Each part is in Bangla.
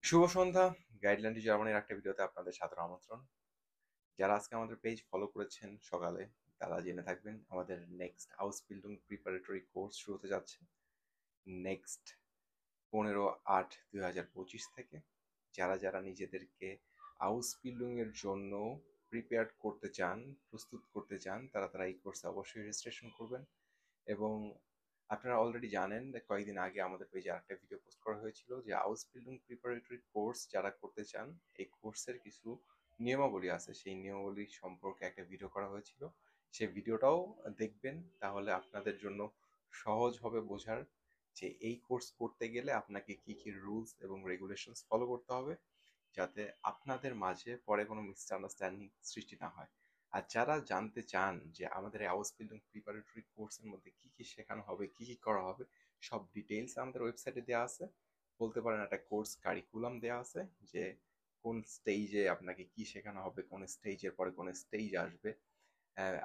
শুভ সন্ধ্যা। গাইডলাইন টু জার্মানির একটা ভিডিওতে আপনাদের সাদর আমন্ত্রণ। যারা আজকে আমাদের পেজ ফলো করেছেন সকালে, তারা জেনে থাকবেন আমাদের নেক্সট আউসবিল্ডিং প্রিপারেটরি কোর্স শুরু হতে যাচ্ছে নেক্সট 15/8/2025 থেকে। যারা যারা নিজেদেরকে আউসবিল্ডিং এর জন্য প্রিপেয়ার করতে চান, প্রস্তুত করতে চান, তারা তারা এই কোর্সে অবশ্যই রেজিস্ট্রেশন করবেন। এবং আপনারা অলরেডি জানেন কয়েকদিন আগে আমাদের পেজে আরেকটা ভিডিও পোস্ট করা হয়েছিল যে আউসবিল্ডিং প্রিপারেটরি কোর্স যারা করতে চান, এই কোর্সের কিছু নিয়মাবলী আছে, সেই নিয়মাবলী সম্পর্কে একটা ভিডিও করা হয়েছিল। সেই ভিডিওটাও দেখবেন, তাহলে আপনাদের জন্য সহজ হবে বোঝার যে এই কোর্স করতে গেলে আপনাকে কি কি রুলস এবং রেগুলেশনস ফলো করতে হবে, যাতে আপনাদের মাঝে পরে কোনো মিসআন্ডারস্ট্যান্ডিং সৃষ্টি না হয়। আর যারা জানতে চান যে আমাদের এই হাউস বিল্ডিং প্রিপারেটরি কোর্সের মধ্যে কি কি শেখানো হবে, কি কি করা হবে, সব ডিটেইলস আমাদের ওয়েবসাইটে দেওয়া আছে। বলতে পারেন একটা কোর্স কারিকুলাম দেওয়া আছে, যে কোন স্টেজে আপনাকে কি শেখানো হবে, কোন স্টেজের পরে কোন স্টেজ আসবে।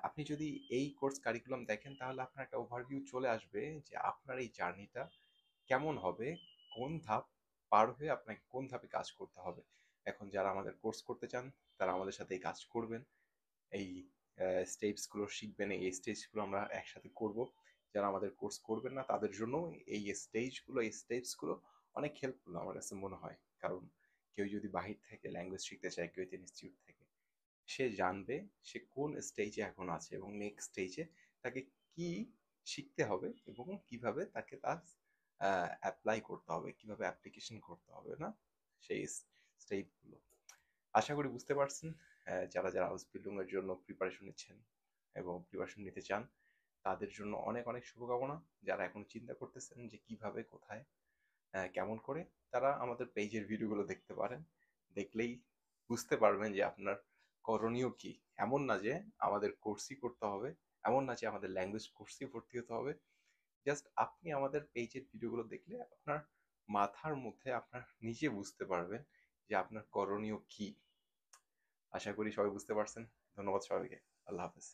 আপনি যদি এই কোর্স কারিকুলাম দেখেন, তাহলে আপনার একটা ওভারভিউ চলে আসবে যে আপনার এই জার্নিটা কেমন হবে, কোন ধাপ পার হয়ে আপনাকে কোন ধাপে কাজ করতে হবে। এখন যারা আমাদের কোর্স করতে চান, তারা আমাদের সাথে এই কাজ করবেন, এই স্টেপসগুলো শিখবেন, এই স্টেজগুলো আমরা একসাথে করব। যারা আমাদের কোর্স করবেন না, তাদের জন্য এই স্টেপসগুলো অনেক হেল্পফুল আমার কাছে মনে হয়। কারণ কেউ যদি বাহির থেকে ল্যাঙ্গুয়েজ শিখতে চায়, কেউ ইনস্টিটিউট থেকে, সে জানবে সে কোন স্টেজে এখন আছে এবং নেক্সট স্টেজে তাকে কি শিখতে হবে এবং কিভাবে তাকে তা অ্যাপ্লাই করতে হবে, কিভাবে অ্যাপ্লিকেশন করতে হবে না, সেই স্টেপগুলো। আশা করি বুঝতে পারছেন। যারা যারা হাউস বিল্ডিং এর জন্য প্রিপারেশন নিচ্ছেন এবং প্রিপারেশন নিতে চান, তাদের জন্য অনেক অনেক শুভকামনা। যারা এখন চিন্তা করতেছেন যে কিভাবে, কোথায়, কেমন করে, তারা আমাদের পেজের ভিডিওগুলো দেখতে পারেন। দেখলেই বুঝতে পারবেন যে আপনার করণীয় কি। এমন না যে আমাদের কোর্সই করতে হবে, এমন না যে আমাদের ল্যাঙ্গুয়েজ কোর্সই ভর্তি হতে হবে। জাস্ট আপনি আমাদের পেজের ভিডিওগুলো দেখলে আপনার মাথার মধ্যে আপনার নিজে বুঝতে পারবেন যে আপনার করণীয় কি। আশা করি সবাই বুঝতে পারছেন। ধন্যবাদ সবাইকে। আল্লাহ হাফেজ।